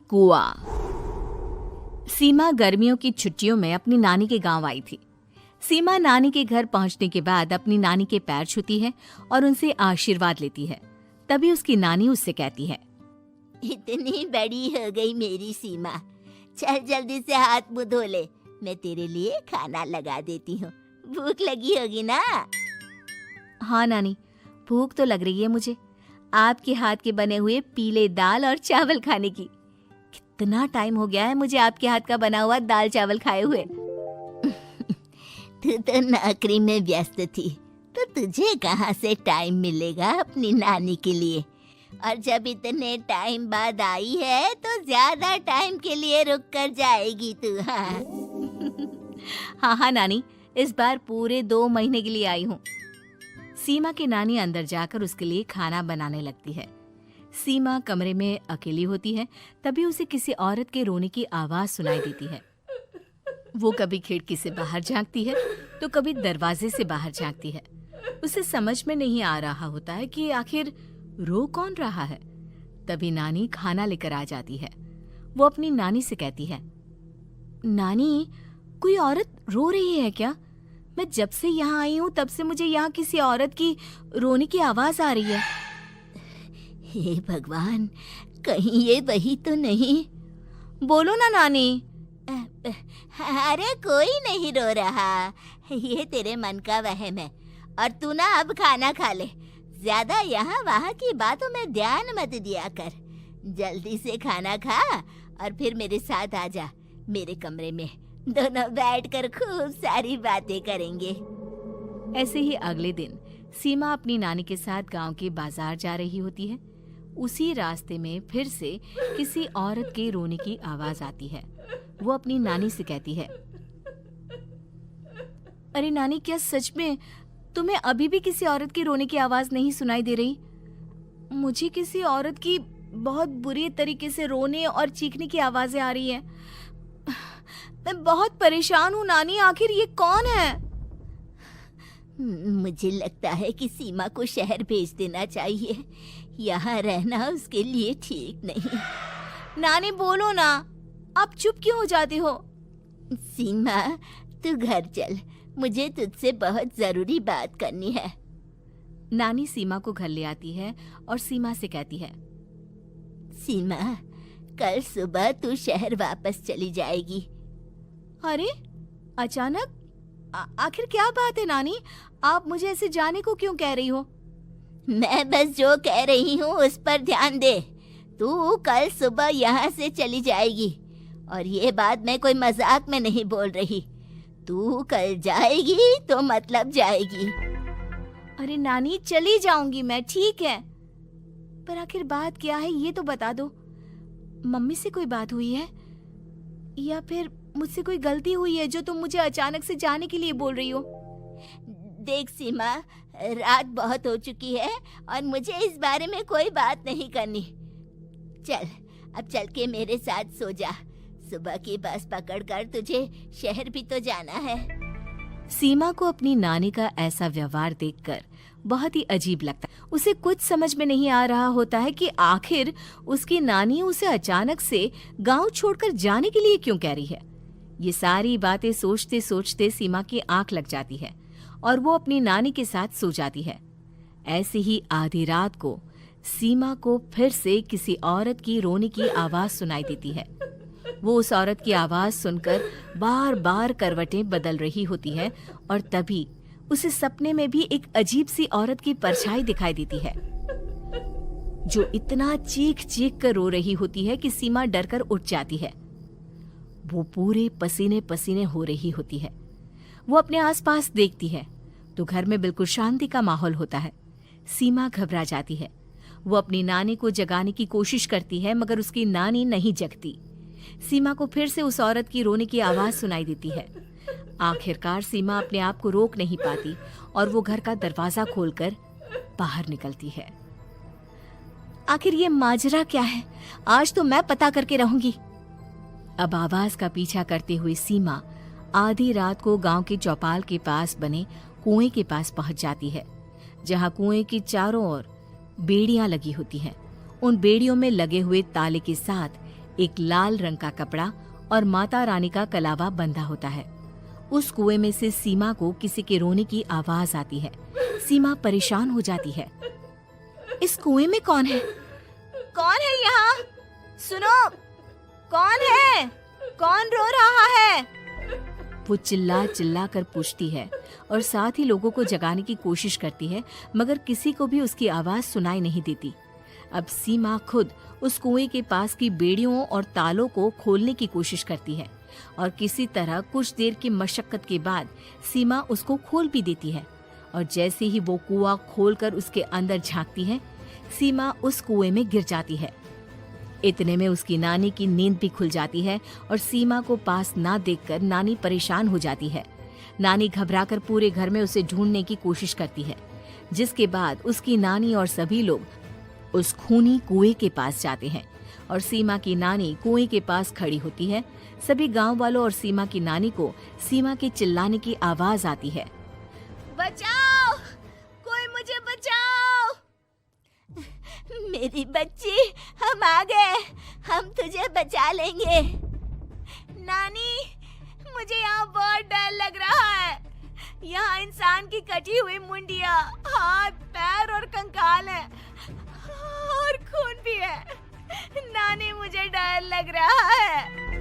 कुआ। सीमा गर्मियों की छुट्टियों में अपनी नानी के गांव आई थी। सीमा नानी के घर पहुंचने के बाद अपनी नानी के पैर छूती है और उनसे आशीर्वाद लेती है। तभी उसकी नानी उससे कहती है, इतनी बड़ी हो गई मेरी सीमा, चल जल्दी से हाथ मुंह धो ले, मैं तेरे लिए खाना लगा देती हूँ। भूख लगी होगी ना? हाँ नानी, भूख तो लग रही है मुझे, आपके हाथ के बने हुए पीले दाल और चावल खाने की। कितना टाइम हो गया है मुझे आपके हाथ का बना हुआ दाल चावल खाए हुए। तू तो नौकरी में व्यस्त थी, तो तुझे कहाँ से टाइम मिलेगा अपनी नानी के लिए? और जब इतने टाइम बाद आई है तो ज्यादा टाइम के लिए रुक कर जाएगी तू। हाँ नानी, इस बार पूरे 2 महीने के लिए आई हूँ। सीमा की नानी अंदर जाकर उसके लिए खाना बनाने लगती है। सीमा कमरे में अकेली होती है, तभी उसे किसी औरत के रोने की आवाज सुनाई देती है। वो कभी खिड़की से बाहर झांकती है तो कभी दरवाजे से बाहर झांकती है। उसे समझ में नहीं आ रहा होता है कि आखिर रो कौन रहा है। तभी नानी खाना लेकर आ जाती है। वो अपनी नानी से कहती है, नानी, कोई औरत रो रही है क्या? मैं जब से यहाँ आई हूँ तब से मुझे यहाँ किसी औरत की रोने की आवाज आ रही है। हे भगवान, कहीं ये वही तो नहीं? बोलो ना नानी। अरे कोई नहीं रो रहा, ये तेरे मन का वहम है। और तू ना अब खाना खा ले, ज्यादा यहाँ वहाँ की बातों में ध्यान मत दिया कर। जल्दी से खाना खा और फिर मेरे साथ आ जा मेरे कमरे में, दोनों बैठकर खूब सारी बातें करेंगे। ऐसे ही अगले दिन सीमा अपनी नानी के साथ गांव के बाजार जा रही होती है। उसी रास्ते में फिर से किसी औरत के रोने की आवाज आती है। वो अपनी नानी से कहती है, अरे नानी, क्या सच में तुम्हें अभी भी किसी औरत की रोने की आवाज नहीं सुनाई दे रही? मुझे किसी औरत की बहुत बुरी तरीके से रोने और चीखने की आवाजें आ रही है। मैं बहुत परेशान हूँ नानी, आखिर ये कौन है? मुझे लगता है कि सीमा को शहर भेज देना चाहिए, यहाँ रहना उसके लिए ठीक नहीं। नानी बोलो ना, आप चुप क्यों हो जाती हो? सीमा, तू घर चल, मुझे तुझसे बहुत जरूरी बात करनी है। नानी सीमा को घर ले आती है और सीमा से कहती है, सीमा, कल सुबह तू शहर वापस चली जाएगी। अरे अचानक? आखिर क्या बात है नानी, आप मुझे ऐसे जाने को क्यों कह रही हो? मैं बस जो कह रही हूँ उस पर ध्यान दे। तू कल सुबह यहाँ से चली जाएगी, और ये बात मैं कोई मजाक में नहीं बोल रही। तू कल जाएगी तो मतलब जाएगी। अरे नानी, चली जाऊंगी मैं, ठीक है, पर आखिर बात क्या है ये तो बता दो। मम्मी से कोई बात हुई है या फिर मुझसे कोई गलती हुई है जो तुम मुझे अचानक से जाने के लिए बोल रही हो? देख सीमा, रात बहुत हो चुकी है और मुझे इस बारे में कोई बात नहीं करनी। चल, अब चल के मेरे साथ सो जा। सुबह की बस पकड़कर तुझे शहर भी तो जाना है। सीमा को अपनी नानी का ऐसा व्यवहार देखकर बहुत ही अजीब लगता है। उसे कुछ समझ में नहीं आ रहा होता है कि आखिर उसकी नानी उसे अचानक से गांव छोड़कर जाने के लिए क्यों कह रही है। ये सारी बातें सोचते सोचते सीमा की आंख लग जाती है और वो अपनी नानी के साथ सो जाती है। ऐसे ही आधी रात को सीमा को फिर से किसी औरत की रोने की आवाज सुनाई देती है। वो उस औरत की आवाज सुनकर बार बार करवटें बदल रही होती है और तभी उसे सपने में भी एक अजीब सी औरत की परछाई दिखाई देती है, जो इतना चीख चीख कर रो रही होती है कि सीमा डरकर उठ जाती है। वो पूरे पसीने पसीने हो रही होती है। वो अपने आसपास देखती है तो घर में बिल्कुल शांति का माहौल होता है। सीमा घबरा जाती है। वो अपनी नानी को जगाने की कोशिश करती है मगर उसकी नानी नहीं जगती। सीमा को फिर से उस औरत की रोने की आवाज सुनाई देती है। आखिरकार सीमा अपने आप को रोक नहीं पाती और वो घर का दरवाजा खोलकर बाहर निकलती है। आखिर ये माजरा क्या है? आज तो मैं पता करके रहूंगी। अब आवाज का पीछा करते हुए सीमा आधी रात को गांव के चौपाल के पास बने कुएं के पास पहुंच जाती है, जहां कुएं की चारों ओर बेड़ियां लगी होती हैं। उन बेड़ियों में लगे हुए ताले के साथ एक लाल रंग का कपड़ा और माता रानी का कलावा बंधा होता है। उस कुएं में से सीमा को किसी के रोने की आवाज आती है। सीमा परेशान हो जाती है। इस कुएं में कौन है? कौन है यहाँ? सुनो, कौन है? कौन रो रहा है? वो चिल्ला चिल्ला कर पूछती है और साथ ही लोगों को जगाने की कोशिश करती है, मगर किसी को भी उसकी आवाज सुनाई नहीं देती। अब सीमा खुद उस कुएं के पास की बेड़ियों और तालों को खोलने की कोशिश करती है और किसी तरह कुछ देर की मशक्कत के बाद सीमा उसको खोल भी देती है। और जैसे ही वो कुआं खोलकर उसके अंदर झांकती है, सीमा उस कुएं में गिर जाती है। इतने में उसकी नानी की नींद भी खुल जाती है और सीमा को पास ना देखकर नानी परेशान हो जाती है। नानी घबराकर पूरे घर में उसे ढूंढने की कोशिश करती है, जिसके बाद उसकी नानी और सभी लोग उस खूनी कुएं के पास जाते हैं और सीमा की नानी कुएं के पास खड़ी होती है। सभी गांव वालों और सीमा की नानी को सीमा के चिल्लाने की आवाज आती है। बचाओ, कोई मुझे बचाओ। मेरी बच्ची, हम आ गए, हम तुझे बचा लेंगे। नानी, मुझे यहाँ बहुत डर लग रहा है। यहाँ इंसान की कटी हुई मुंडिया, हाथ, पैर और कंकाल है और खून भी है। नानी, मुझे डर लग रहा है।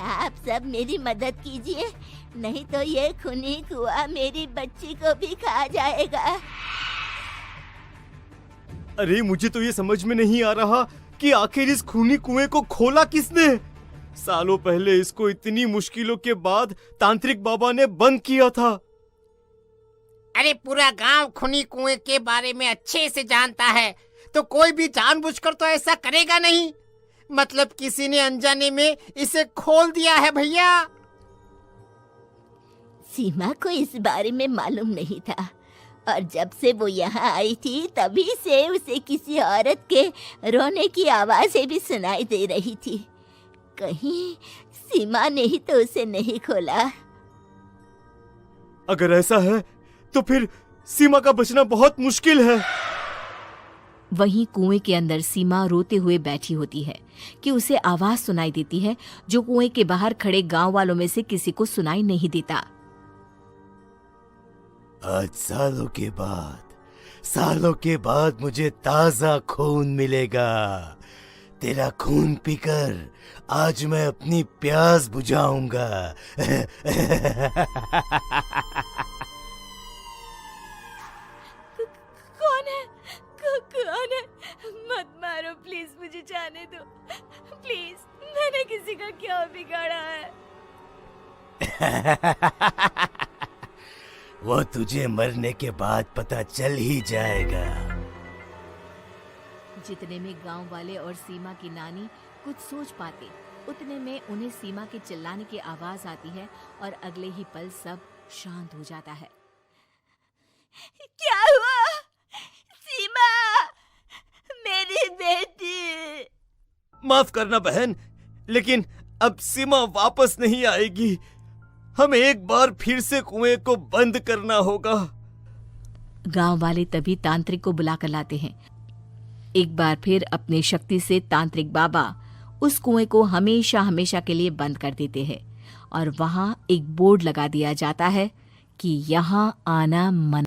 आप सब मेरी मदद कीजिए, नहीं तो ये खूनी कुआं मेरी बच्ची को भी खा जाएगा। अरे मुझे तो ये समझ में नहीं आ रहा कि आखिर इस खूनी कुएं को खोला किसने। सालों पहले इसको इतनी मुश्किलों के बाद तांत्रिक बाबा ने बंद किया था। अरे पूरा गांव खूनी कुएं के बारे में अच्छे से जानता है, तो कोई भी जानबूझकर तो ऐसा करेगा नहीं। मतलब किसी ने अनजाने में इसे खोल दिया है भैया। सीमा को इस बारे में मालूम नहीं था और जब से वो यहाँ आई थी तभी से उसे किसी औरत के रोने की आवाजें भी सुनाई दे रही थी। कहीं सीमा ने ही तो उसे नहीं खोला। अगर ऐसा है तो फिर सीमा का बचना बहुत मुश्किल है। वहीं कुएं के अंदर सीमा रोते हुए बैठी होती है कि उसे आवाज सुनाई देती है जो कुएं के बाहर खड़े गांव वालों में से किसी को सुनाई नहीं देता। आज सालों के बाद मुझे ताजा खून मिलेगा। तेरा खून पीकर आज मैं अपनी प्यास बुझाऊंगा। कौन है? मत मारो प्लीज, मुझे जाने दो प्लीज। मैंने किसी का क्या बिगाड़ा है? वो तुझे मरने के बाद पता चल ही जाएगा। जितने में गांव वाले और सीमा की नानी कुछ सोच पाते, उतने में उन्हें सीमा के चिल्लाने की आवाज आती है और अगले ही पल सब शांत हो जाता है। क्या हुआ? सीमा, मेरी बेटी। माफ करना बहन, लेकिन अब सीमा वापस नहीं आएगी। हमें एक बार फिर से कुएं को बंद करना होगा। गांव वाले तभी तांत्रिक को बुलाकर लाते हैं। एक बार फिर अपनी शक्ति से तांत्रिक बाबा उस कुएं को हमेशा हमेशा के लिए बंद कर देते हैं और वहां एक बोर्ड लगा दिया जाता है कि यहाँ आना मना।